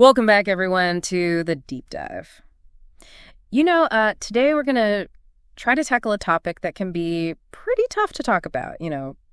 Welcome back, everyone, to the deep dive. Today we're going to try to tackle a topic that can be pretty tough to talk about,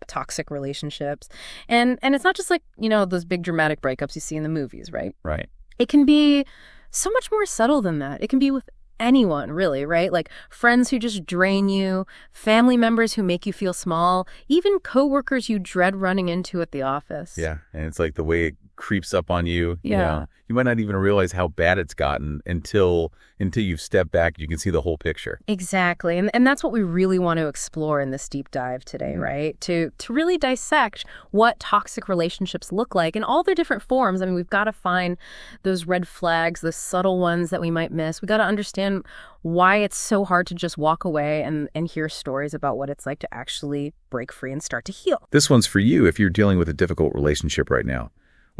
toxic relationships. And it's not just like, those big dramatic breakups you see in the movies, right? Right. It can be so much more subtle than that. It can be with anyone, really, right? Like friends who just drain you, family members who make you feel small, even coworkers you dread running into at the office. Yeah. And it's like the way it creeps up on you. Yeah. You might not even realize how bad it's gotten until you've stepped back. You can see the whole picture. Exactly. And that's what we really want to explore in this deep dive today, right? To really dissect what toxic relationships look like in all their different forms. I mean, we've got to find those red flags, the subtle ones that we might miss. We got to understand why it's so hard to just walk away and hear stories about what it's like to actually break free and start to heal. This one's for you if you're dealing with a difficult relationship right now.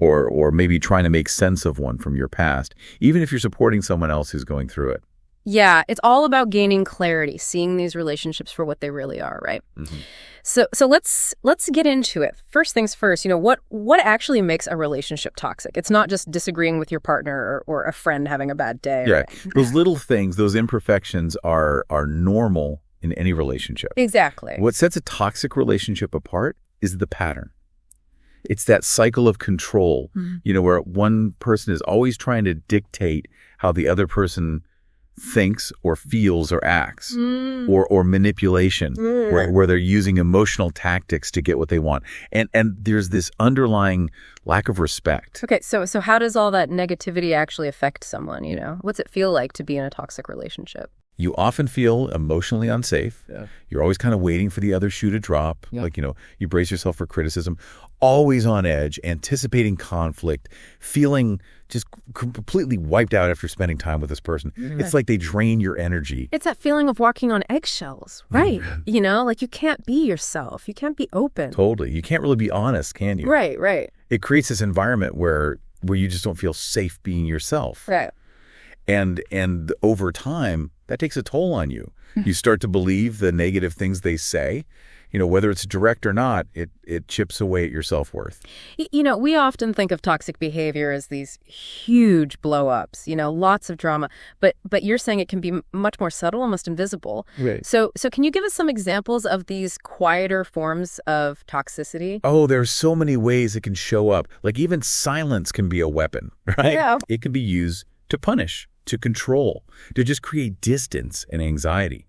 Or maybe trying to make sense of one from your past, even if you're supporting someone else who's going through it. Yeah, it's all about gaining clarity, seeing these relationships for what they really are, right? Mm-hmm. So let's get into it. First things first, what actually makes a relationship toxic? It's not just disagreeing with your partner or a friend having a bad day. Yeah, right? Those little things, those imperfections are normal in any relationship. Exactly. What sets a toxic relationship apart is the pattern. It's that cycle of control, where one person is always trying to dictate how the other person thinks or feels or acts, or manipulation, where they're using emotional tactics to get what they want. And there's this underlying lack of respect. Okay, so how does all that negativity actually affect someone, What's it feel like to be in a toxic relationship? You often feel emotionally unsafe. Yeah. You're always kind of waiting for the other shoe to drop. Yeah. You brace yourself for criticism, always on edge, anticipating conflict, feeling just completely wiped out after spending time with this person. Mm-hmm. It's like they drain your energy. It's that feeling of walking on eggshells, right? Like you can't be yourself. You can't be open. Totally. You can't really be honest, can you? Right. It creates this environment where you just don't feel safe being yourself. Right. And over time, that takes a toll on you. You start to believe the negative things they say. Whether it's direct or not, it chips away at your self-worth. We often think of toxic behavior as these huge blow-ups, lots of drama. But you're saying it can be much more subtle, almost invisible. Right. So can you give us some examples of these quieter forms of toxicity? Oh, there's so many ways it can show up. Like even silence can be a weapon, right? Yeah. It can be used to punish, to control, to just create distance and anxiety.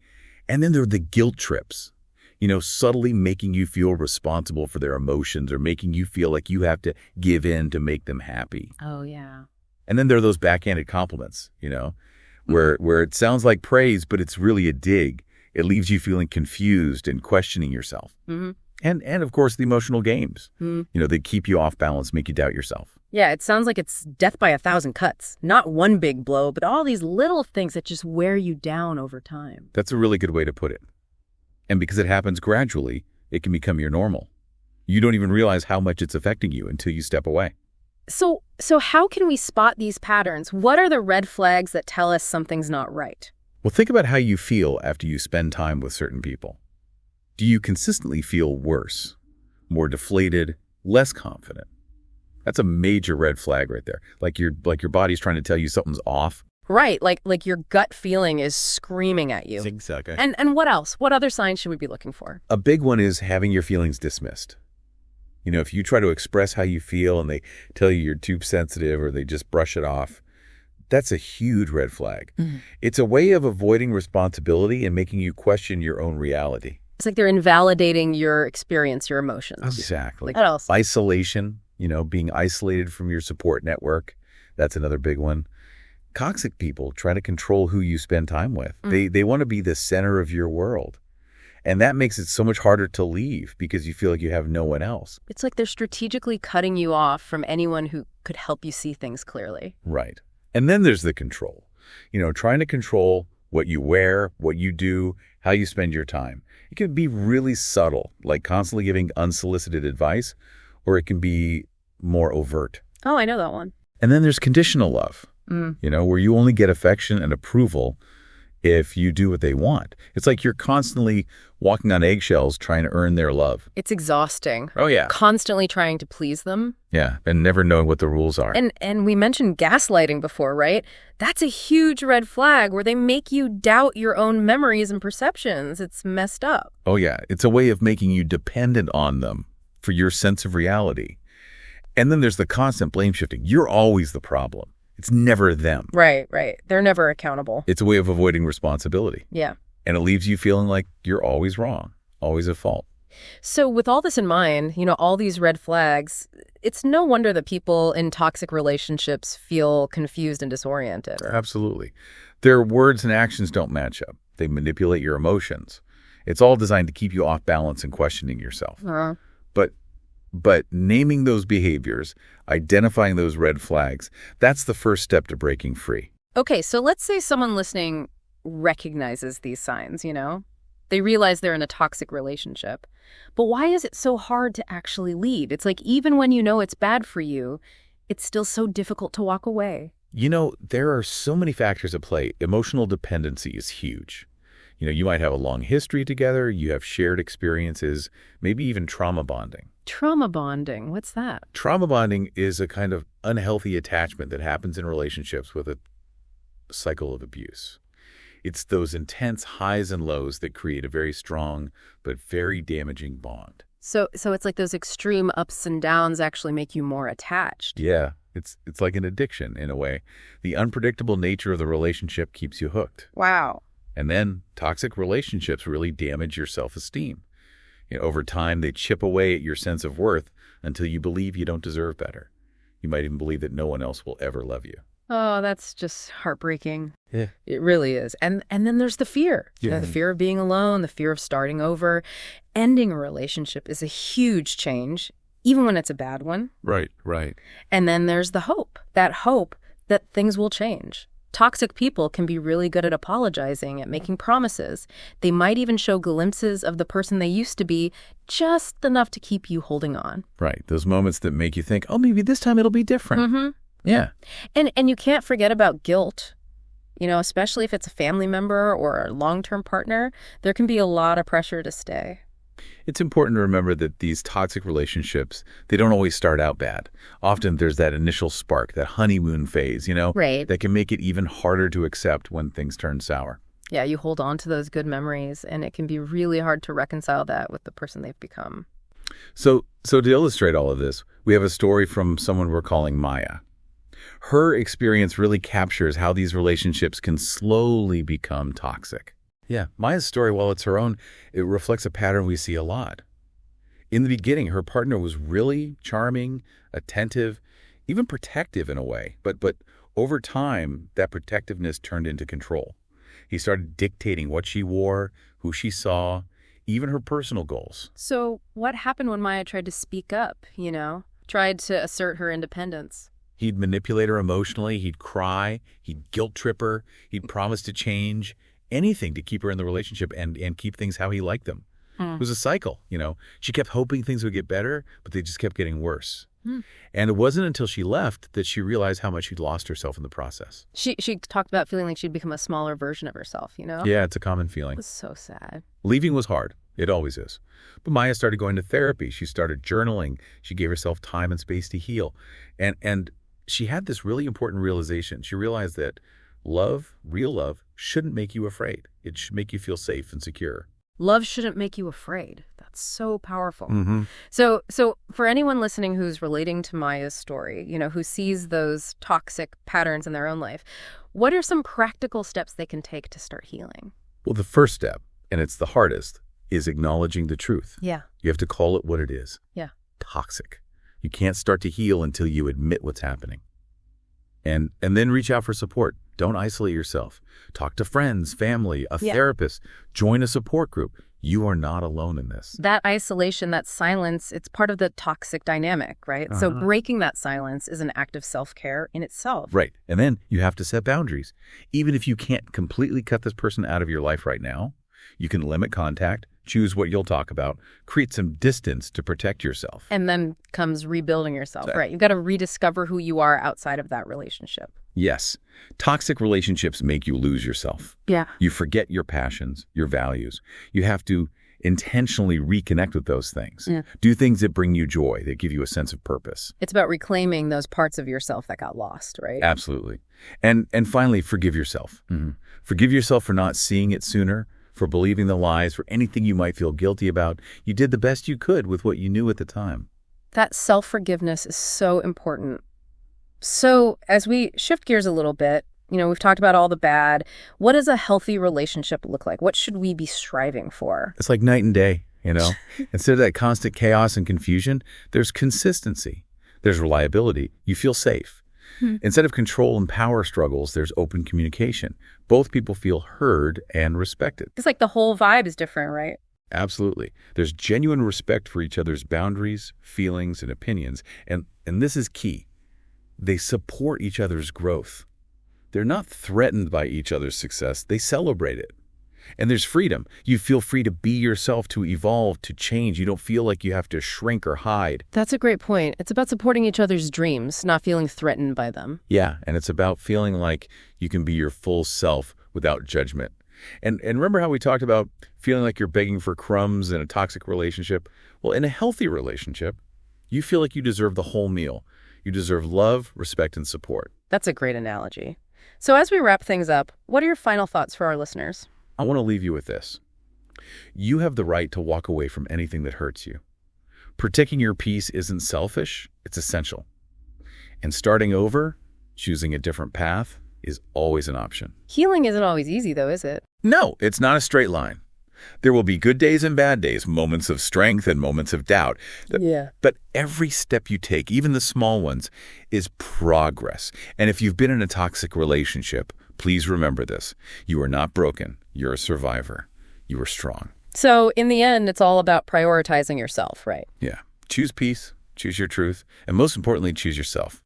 And then there are the guilt trips, subtly making you feel responsible for their emotions or making you feel like you have to give in to make them happy. Oh, yeah. And then there are those backhanded compliments, where it sounds like praise, but it's really a dig. It leaves you feeling confused and questioning yourself. Mm-hmm. And of course, the emotional games, they keep you off balance, make you doubt yourself. Yeah, it sounds like it's death by 1,000 cuts. Not one big blow, but all these little things that just wear you down over time. That's a really good way to put it. And because it happens gradually, it can become your normal. You don't even realize how much it's affecting you until you step away. So how can we spot these patterns? What are the red flags that tell us something's not right? Well, think about how you feel after you spend time with certain people. Do you consistently feel worse, more deflated, less confident? That's a major red flag right there. Like your body's trying to tell you something's off. Right, like your gut feeling is screaming at you. Exactly. And what else? What other signs should we be looking for? A big one is having your feelings dismissed. If you try to express how you feel and they tell you you're too sensitive or they just brush it off, that's a huge red flag. Mm-hmm. It's a way of avoiding responsibility and making you question your own reality. It's like they're invalidating your experience, your emotions. Exactly. What else? Isolation, being isolated from your support network. That's another big one. Toxic people try to control who you spend time with. They want to be the center of your world. And that makes it so much harder to leave because you feel like you have no one else. It's like they're strategically cutting you off from anyone who could help you see things clearly. Right. And then there's the control. Trying to control what you wear, what you do, how you spend your time. It can be really subtle, like constantly giving unsolicited advice, or it can be more overt. Oh, I know that one. And then there's conditional love, where you only get affection and approval if you do what they want. It's like you're constantly walking on eggshells trying to earn their love. It's exhausting. Oh, yeah. Constantly trying to please them. Yeah, and never knowing what the rules are. And we mentioned gaslighting before, right? That's a huge red flag where they make you doubt your own memories and perceptions. It's messed up. Oh, yeah. It's a way of making you dependent on them for your sense of reality. And then there's the constant blame shifting. You're always the problem. It's never them. Right. They're never accountable. It's a way of avoiding responsibility. Yeah. And it leaves you feeling like you're always wrong, always at fault. So with all this in mind, all these red flags, it's no wonder that people in toxic relationships feel confused and disoriented. Absolutely. Their words and actions don't match up. They manipulate your emotions. It's all designed to keep you off balance and questioning yourself. But naming those behaviors, identifying those red flags, that's the first step to breaking free. Okay, so let's say someone listening recognizes these signs, They realize they're in a toxic relationship. But why is it so hard to actually leave? It's like even when you know it's bad for you, it's still so difficult to walk away. There are so many factors at play. Emotional dependency is huge. You might have a long history together, you have shared experiences, maybe even trauma bonding. Trauma bonding, what's that? Trauma bonding is a kind of unhealthy attachment that happens in relationships with a cycle of abuse. It's those intense highs and lows that create a very strong but very damaging bond. So it's like those extreme ups and downs actually make you more attached. Yeah, it's like an addiction in a way. The unpredictable nature of the relationship keeps you hooked. Wow. And then toxic relationships really damage your self-esteem. Over time, they chip away at your sense of worth until you believe you don't deserve better. You might even believe that no one else will ever love you. Oh, that's just heartbreaking. Yeah. It really is. And then there's the fear. Yeah. The fear of being alone, the fear of starting over. Ending a relationship is a huge change, even when it's a bad one. Right. And then there's the hope that things will change. Toxic people can be really good at apologizing, at making promises. They might even show glimpses of the person they used to be, just enough to keep you holding on. Right. Those moments that make you think, oh, maybe this time it'll be different. Mm-hmm. Yeah. And you can't forget about guilt. Especially if it's a family member or a long-term partner, there can be a lot of pressure to stay. It's important to remember that these toxic relationships, they don't always start out bad. Often there's that initial spark, that honeymoon phase, Right. that can make it even harder to accept when things turn sour. Yeah, you hold on to those good memories, and it can be really hard to reconcile that with the person they've become. So to illustrate all of this, we have a story from someone we're calling Maya. Her experience really captures how these relationships can slowly become toxic. Yeah, Maya's story, while it's her own, it reflects a pattern we see a lot. In the beginning, her partner was really charming, attentive, even protective in a way. But over time, that protectiveness turned into control. He started dictating what she wore, who she saw, even her personal goals. So what happened when Maya tried to speak up, tried to assert her independence? He'd manipulate her emotionally, he'd cry, he'd guilt trip her, he'd promise to change, anything to keep her in the relationship and keep things how he liked them. It was a cycle, She kept hoping things would get better, but they just kept getting worse. And it wasn't until she left that she realized how much she'd lost herself in the process. She talked about feeling like she'd become a smaller version of herself, Yeah, it's a common feeling. It was so sad. Leaving was hard. It always is. But Maya started going to therapy. She started journaling. She gave herself time and space to heal. And she had this really important realization. She realized that love, real love, shouldn't make you afraid. It should make you feel safe and secure. Love shouldn't make you afraid. That's so powerful. Mm-hmm. So for anyone listening who's relating to Maya's story, who sees those toxic patterns in their own life, what are some practical steps they can take to start healing? Well, the first step, and it's the hardest, is acknowledging the truth. Yeah. You have to call it what it is. Yeah. Toxic. You can't start to heal until you admit what's happening. And then reach out for support. Don't isolate yourself. Talk to friends, family, a therapist. Join a support group. You are not alone in this. That isolation, that silence, it's part of the toxic dynamic, right? So breaking that silence is an act of self-care in itself. Right. And then you have to set boundaries. Even if you can't completely cut this person out of your life right now, you can limit contact, choose what you'll talk about, create some distance to protect yourself. And then comes rebuilding yourself, Exactly. right? You've got to rediscover who you are outside of that relationship. Yes, toxic relationships make you lose yourself. Yeah. You forget your passions, your values. You have to intentionally reconnect with those things. Yeah. Do things that bring you joy, that give you a sense of purpose. It's about reclaiming those parts of yourself that got lost, right? Absolutely. And finally, forgive yourself. Forgive yourself for not seeing it sooner, for believing the lies, for anything you might feel guilty about. You did the best you could with what you knew at the time. That self-forgiveness is so important. So as we shift gears a little bit, we've talked about all the bad. What does a healthy relationship look like? What should we be striving for? It's like night and day, Instead of that constant chaos and confusion, there's consistency. There's reliability. You feel safe. Instead of control and power struggles, there's open communication. Both people feel heard and respected. It's like the whole vibe is different, right? Absolutely. There's genuine respect for each other's boundaries, feelings, and opinions. And this is key. They support each other's growth. They're not threatened by each other's success. They celebrate it. And there's freedom. You feel free to be yourself, to evolve, to change. You don't feel like you have to shrink or hide. That's a great point. It's about supporting each other's dreams, not feeling threatened by them. Yeah, and it's about feeling like you can be your full self without judgment. And remember how we talked about feeling like you're begging for crumbs in a toxic relationship? Well, in a healthy relationship, you feel like you deserve the whole meal. You deserve love, respect, and support. That's a great analogy. So as we wrap things up, what are your final thoughts for our listeners? I want to leave you with this. You have the right to walk away from anything that hurts you. Protecting your peace isn't selfish, it's essential. And starting over, choosing a different path, is always an option. Healing isn't always easy, though, is it? No, it's not a straight line. There will be good days and bad days, moments of strength and moments of doubt. Yeah. But every step you take, even the small ones, is progress. And if you've been in a toxic relationship, please remember this. You are not broken. You're a survivor. You are strong. So in the end, it's all about prioritizing yourself, right? Yeah. Choose peace, choose your truth, and most importantly, choose yourself.